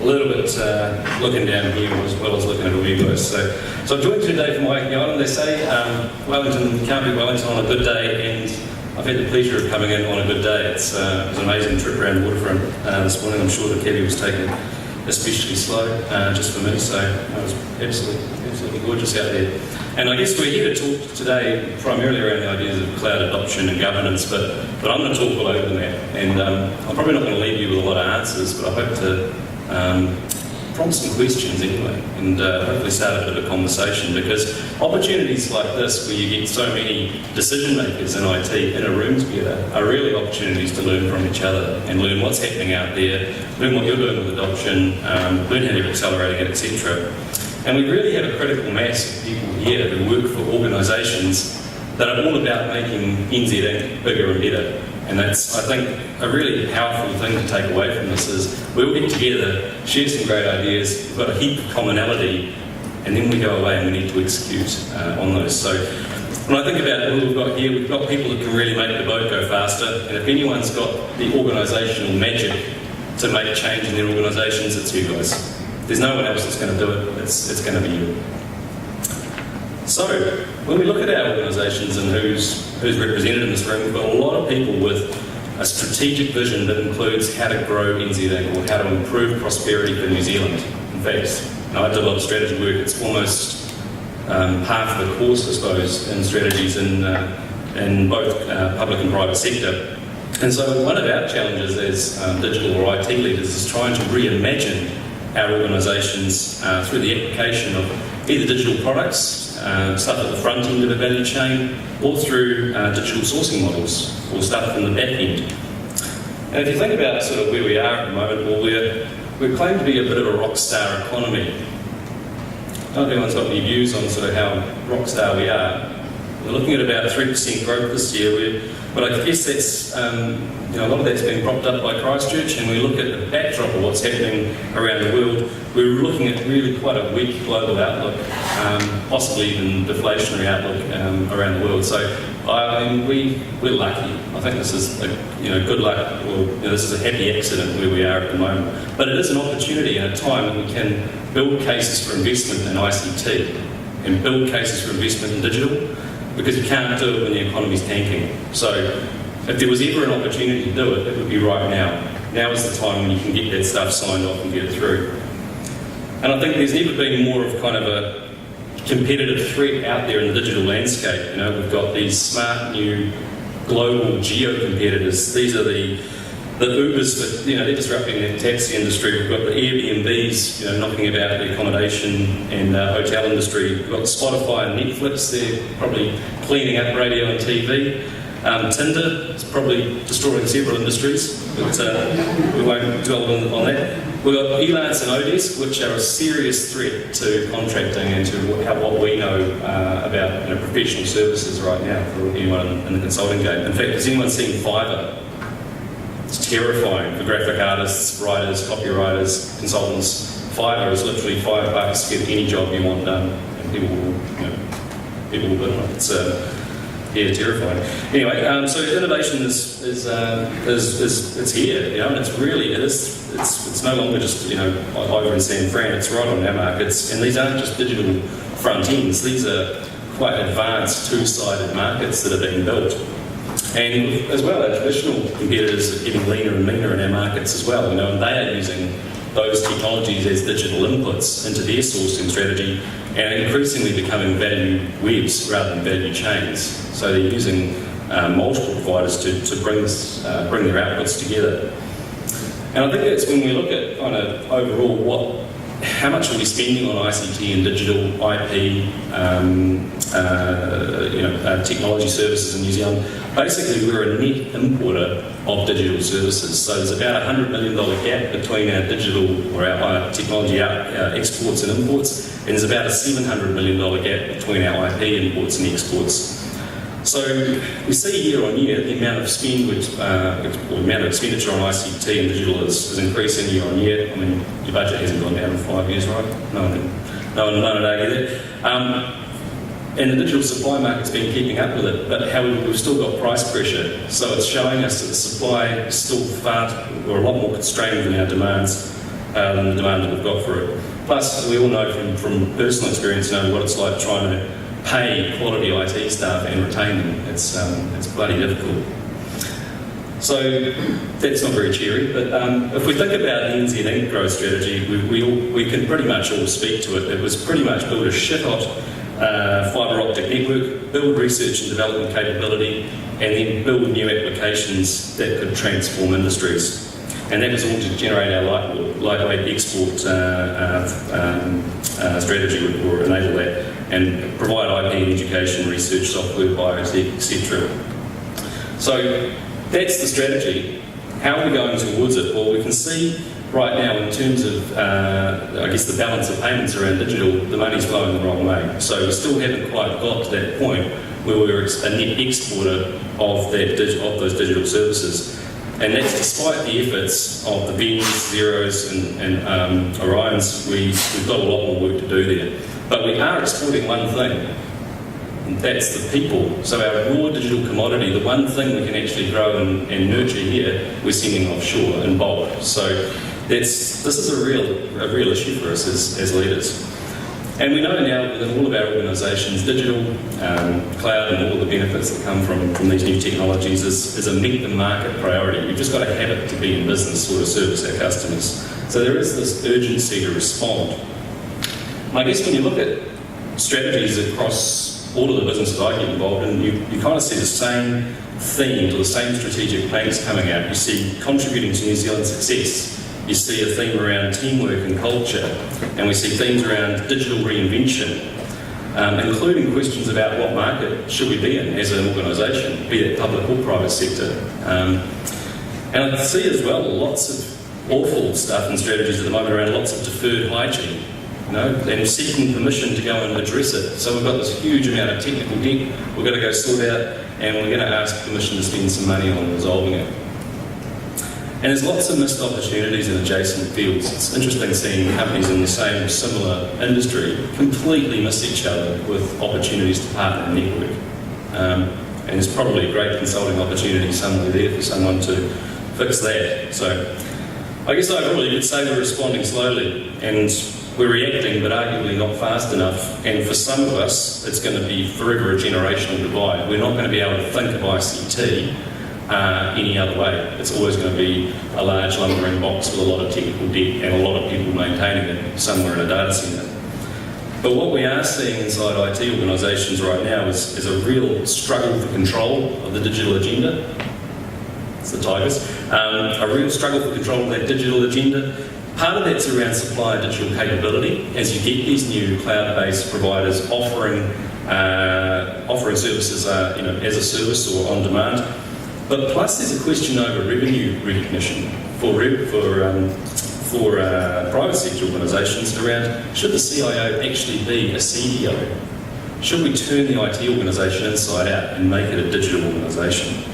little bit looking down here as well as looking at all you guys. So I'm joined today from Waiheke Island. They say Wellington can't be Wellington on a good day, and I've had the pleasure of coming in on a good day. It was an amazing trip around the waterfront this morning. I'm sure that Kevin was taking it especially slow just for me, so it was absolutely gorgeous out there. And I guess we're here to talk today primarily around the ideas of cloud adoption and governance, but I'm going to talk all over that. And I'm probably not going to leave you with a lot of answers, but I hope to prompt some questions anyway, and hopefully start a bit of a conversation, because opportunities like this, where you get so many decision makers in IT in a room together, are really opportunities to learn from each other and learn what's happening out there, learn what you're doing with adoption, learn how you're accelerating it, etc. And we really have a critical mass of people here who work for organisations that are all about making NZ Inc. bigger and better. And that's, I think, a really powerful thing to take away from this is we all get together, share some great ideas, we've got a heap of commonality, and then we go away and we need to execute on those. So when I think about what we've got here, we've got people that can really make the boat go faster, and if anyone's got the organisational magic to make change in their organisations, it's you guys. There's no one else that's going to do it, it's going to be you. So, when we look at our organisations and who's represented in this room, we've got a lot of people with a strategic vision that includes how to grow NZ Inc. or how to improve prosperity for New Zealand. In fact, I did a lot of strategy work. It's almost half of the course, I suppose, in strategies in both public and private sector. And so one of our challenges as digital or IT leaders is trying to reimagine our organisations through the application of either digital products, stuff at the front end of the value chain, or through digital sourcing models, or stuff in the back end. And if you think about sort of where we are at the moment, well, we're claimed to be a bit of a rock star economy. I don't know if anyone's got any views on sort of how rock star we are. We're looking at about 3% growth this year, but I guess that's, a lot of that's been propped up by Christchurch, and we look at the backdrop of what's happening around the world. We're looking at really quite a weak global outlook, possibly even deflationary outlook around the world. So we're lucky. I think this is good luck, or this is a happy accident where we are at the moment. But it is an opportunity and a time that we can build cases for investment in ICT and build cases for investment in digital, because you can't do it when the economy's tanking. So if there was ever an opportunity to do it, it would be right now. Now is the time when you can get that stuff signed off and get it through. And I think there's never been more of kind of a competitive threat out there in the digital landscape. We've got these smart new global geo-competitors. These are the Ubers, but they're disrupting the taxi industry. We've got the Airbnbs, knocking about the accommodation and hotel industry. We've got Spotify and Netflix. They're probably cleaning up radio and TV. Tinder is probably destroying several industries, but we won't dwell on that. We've got Elance and Odesk, which are a serious threat to contracting and to what we know about professional services right now for anyone in the consulting game. In fact, has anyone seen Fiverr? It's terrifying for graphic artists, writers, copywriters, consultants. Fiverr is literally $5 to get any job you want done, and people will bid on it. It's terrifying. Anyway, so innovation is it's here, and it's no longer just over in San Fran. It's right on our markets, and these aren't just digital front ends. These are quite advanced two-sided markets that are being built. And as well, our traditional competitors are getting leaner and meaner in our markets as well, and they are using those technologies as digital inputs into their sourcing strategy and increasingly becoming value webs rather than value chains. So they're using multiple providers to bring their outputs together. And I think that's when we look at kind of overall how much are we spending on ICT and digital IP, technology services in New Zealand. Basically, we're a net importer of digital services. So there's about a $100 million gap between our digital or our technology exports and imports, and there's about a $700 million gap between our IP imports and exports. So we see year on year the amount of spend, the amount of expenditure on ICT and digital is increasing year on year. I mean, your budget hasn't gone down in 5 years, right? No one would argue that. And the digital supply market's been keeping up with it, but however, we've still got price pressure. So it's showing us that the supply is still a lot more constrained than our demands. than the demand that we've got for it. Plus, we all know from personal experience, what it's like trying to pay quality IT staff and retain them. It's bloody difficult. So that's not very cheery, but if we think about the NZ Inc. growth strategy, we can pretty much all speak to it. It was pretty much build a shit-hot fibre optic network, build research and development capability, and then build new applications that could transform industries. And that was all to generate our lightweight export strategy, or enable that, and provide IP and education, research, software, biotech, etc. So that's the strategy. How are we going towards it? Well, we can see right now in terms of, the balance of payments around digital, the money's flowing the wrong way. So we still haven't quite got to that point where we're a net exporter of those digital services. And that's despite the efforts of the Bens, Xeros and Orions. We've got a lot more work to do there. But we are exporting one thing, and that's the people. So our raw digital commodity, the one thing we can actually grow and nurture here, we're sending offshore in bulk. So this is a real issue for us as leaders. And we know now within all of our organisations, digital, cloud and all the benefits that come from these new technologies is a meet the market priority. We've just got to have it to be in business or to service our customers. So there is this urgency to respond. And I guess when you look at strategies across all of the businesses I get involved in, you kind of see the same theme or the same strategic plans coming out. You see contributing to New Zealand's success. You see a theme around teamwork and culture, and we see themes around digital reinvention, including questions about what market should we be in as an organisation, be it public or private sector. And I see as well lots of awful stuff and strategies at the moment around lots of deferred hygiene, and seeking permission to go and address it. So we've got this huge amount of technical debt we're going to go sort out, and we're going to ask permission to spend some money on resolving it. And there's lots of missed opportunities in adjacent fields. It's interesting seeing companies in the same or similar industry completely miss each other with opportunities to partner and network. And there's probably a great consulting opportunity somewhere there for someone to fix that. So I guess overall you could say we're responding slowly and we're reacting, but arguably not fast enough. And for some of us, it's going to be forever a generational divide. We're not going to be able to think of ICT any other way. It's always going to be a large lumbering box with a lot of technical debt and a lot of people maintaining it somewhere in a data centre. But what we are seeing inside IT organisations right now is a real struggle for control of the digital agenda. It's the Tigers. A real struggle for control of that digital agenda. Part of that's around supply digital capability as you get these new cloud-based providers offering services as a service or on demand. But plus there's a question over revenue recognition for private sector organisations around should the CIO actually be a CDO? Should we turn the IT organisation inside out and make it a digital organisation?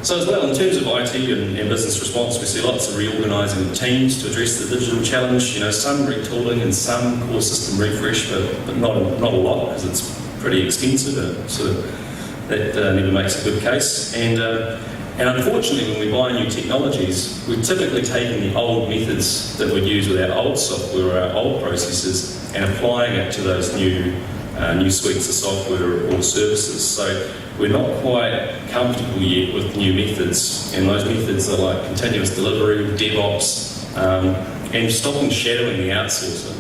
So as well, in terms of IT and business response, we see lots of reorganising of teams to address the digital challenge. Some retooling and some core system refresh, but not a lot because it's pretty expensive. So that never makes a good case. And unfortunately, when we buy new technologies, we're typically taking the old methods that we'd use with our old software or our old processes and applying it to those new suites of software or services. So we're not quite comfortable yet with new methods, and those methods are like continuous delivery, DevOps, and stopping shadowing the outsourcer.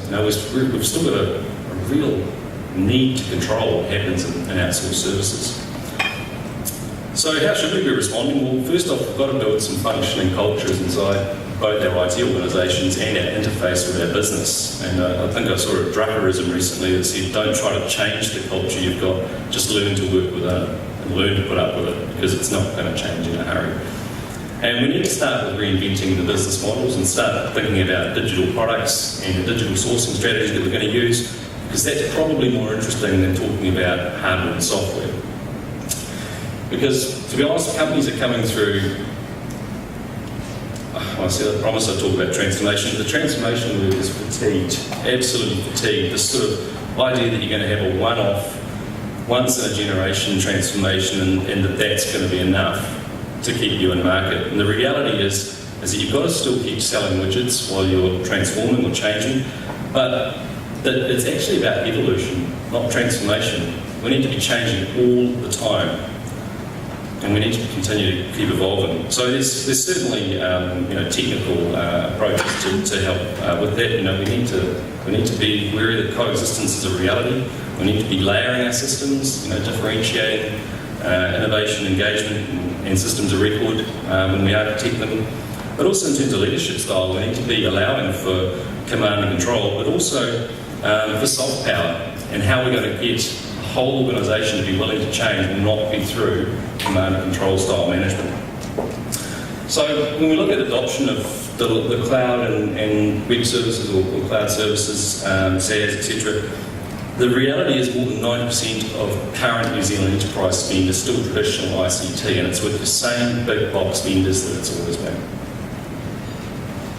We've still got a real need to control what happens in outsourced services. So how should we be responding? Well, first off, we've got to build some functioning cultures inside both our IT organisations and our interface with our business. And I think I saw a Druckerism recently that said, don't try to change the culture you've got, just learn to work with it and learn to put up with it, because it's not going to change in a hurry. And we need to start with reinventing the business models and start thinking about digital products and the digital sourcing strategies that we're going to use, because that's probably more interesting than talking about hardware and software. Because, to be honest, companies are coming through, I promise I'll talk about transformation. The transformation word is fatigued, absolutely fatigued. This sort of idea that you're going to have a one-off, once-in-a-generation transformation and that's going to be enough to keep you in market. And the reality is is that you've got to still keep selling widgets while you're transforming or changing, but that it's actually about evolution, not transformation. We need to be changing all the time, and we need to continue to keep evolving. So there's certainly technical approaches to help with that. We need to be wary that coexistence is a reality. We need to be layering our systems, differentiating innovation, engagement, and systems of record when we architect them. But also in terms of leadership style, we need to be allowing for command and control, but also for soft power, and how we're going to get a whole organisation to be willing to change and not be through command and control style management. So when we look at adoption of the cloud and web services or cloud services, SaaS, etc., the reality is more than 90% of current New Zealand enterprise spend is still traditional ICT, and it's with the same big box vendors that it's always been.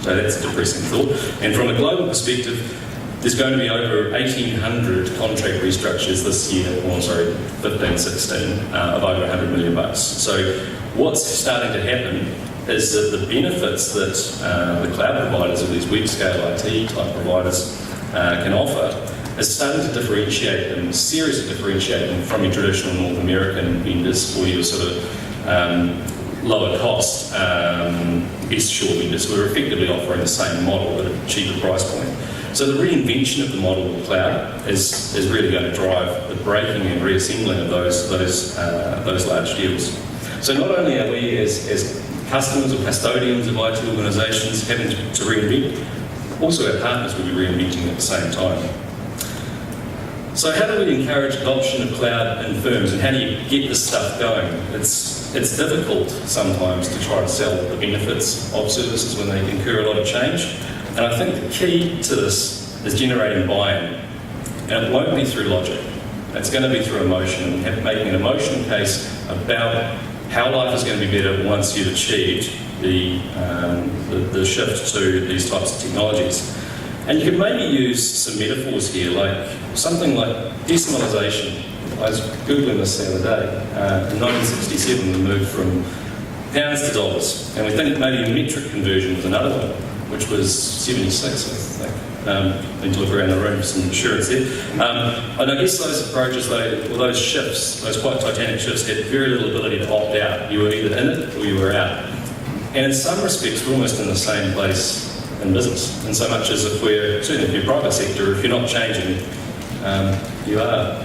So that's a depressing thought. And from a global perspective, there's going to be over 1,800 contract restructures this year, 15-16, of over $100 million. So what's starting to happen is that the benefits that the cloud providers or these web-scale IT type providers can offer is starting to differentiate them, seriously differentiate them from your traditional North American vendors or your sort of lower cost best shore vendors who are effectively offering the same model at a cheaper price point. So the reinvention of the model of the cloud is really going to drive the breaking and reassembling of those large deals. So not only are we as customers or custodians of IT organisations having to reinvent, also our partners will be reinventing at the same time. So how do we encourage adoption of cloud in firms, and how do you get this stuff going? It's difficult sometimes to try to sell the benefits of services when they incur a lot of change. And I think the key to this is generating buy-in. And it won't be through logic. It's going to be through emotion, and making an emotional case about how life is going to be better once you've achieved the shift to these types of technologies. And you could maybe use some metaphors here, like something like decimalisation. I was Googling this the other day. In 1967, we moved from pounds to dollars, and we think maybe metric conversion was another one, which was 76, I think. I need to look around the room for some insurance there. And I guess those approaches, those shifts, those quite titanic shifts, had very little ability to opt out. You were either in it or you were out. And in some respects, we're almost in the same place in business, in so much as certainly if you're private sector, if you're not changing, you are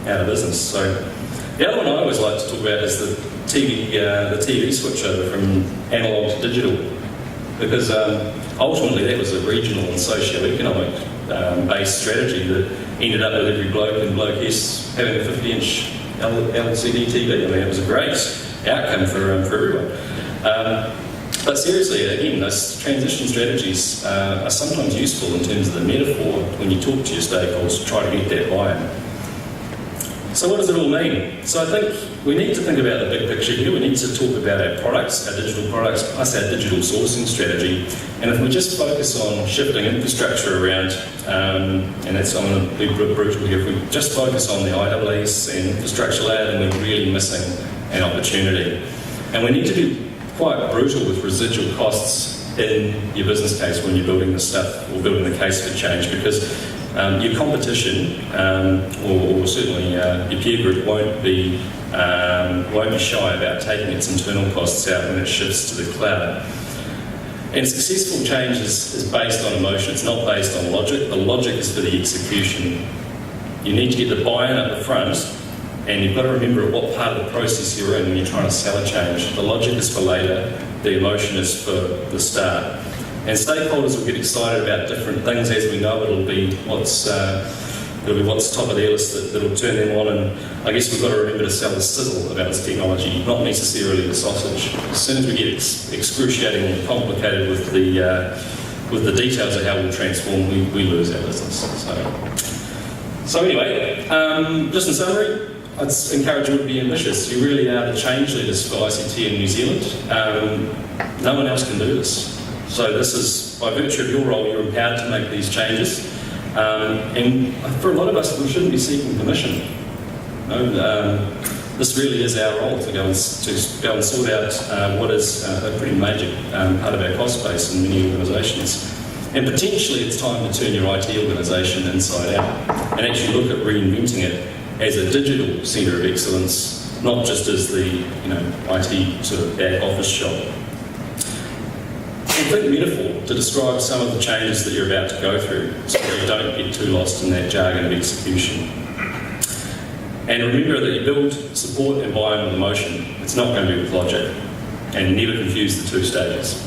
out of business. So the other one I always like to talk about is the TV switchover from analogue to digital, because ultimately that was a regional and socio-economic based strategy that ended up with every bloke in Bloke's having a 50-inch LCD TV. I mean, it was a great outcome for everyone. But seriously, again, those transition strategies are sometimes useful in terms of the metaphor when you talk to your stakeholders to try to get that buy-in. So what does it all mean? So I think we need to think about the big picture here. We need to talk about our products, our digital products, plus our digital sourcing strategy. And if we just focus on shifting infrastructure around, and that's, I'm going to be brutal here, if we just focus on the IaaS and infrastructure layer, then we're really missing an opportunity. And we need to be quite brutal with residual costs in your business case when you're building this stuff or building the case for change, because your competition or certainly your peer group won't be shy about taking its internal costs out when it shifts to the cloud. And successful change is based on emotion. It's not based on logic. The logic is for the execution. You need to get the buy-in at the front. And you've got to remember what part of the process you're in when you're trying to sell a change. The logic is for later, the emotion is for the start. And stakeholders will get excited about different things. As we know, it'll be what's top of their list that'll turn them on. And I guess we've got to remember to sell the sizzle about this technology, not necessarily the sausage. As soon as we get excruciatingly complicated with the details of how we'll transform, we lose our business. So anyway, just in summary, I'd encourage you to be ambitious. You really are the change leaders for ICT in New Zealand. No one else can do this. So this is, by virtue of your role, you're empowered to make these changes. And for a lot of us, we shouldn't be seeking permission. The this really is our role to go and sort out what is a pretty major part of our cost base in many organisations. And potentially it's time to turn your IT organisation inside out and actually look at reinventing it as a digital centre of excellence, not just as the IT sort of back office shop. A quick metaphor to describe some of the changes that you're about to go through so that you don't get too lost in that jargon of execution. And remember that you build, support and buy-in with emotion. It's not going to be with logic. And never confuse the two stages.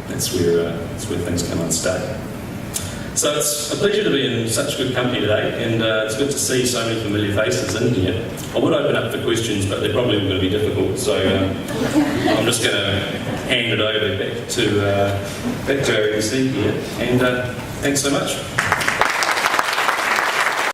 That's where things come unstuck. So it's a pleasure to be in such good company today, and it's good to see so many familiar faces in here. I would open up for questions, but they're probably all going to be difficult, so I'm just going to hand it over back to our MC here, and thanks so much.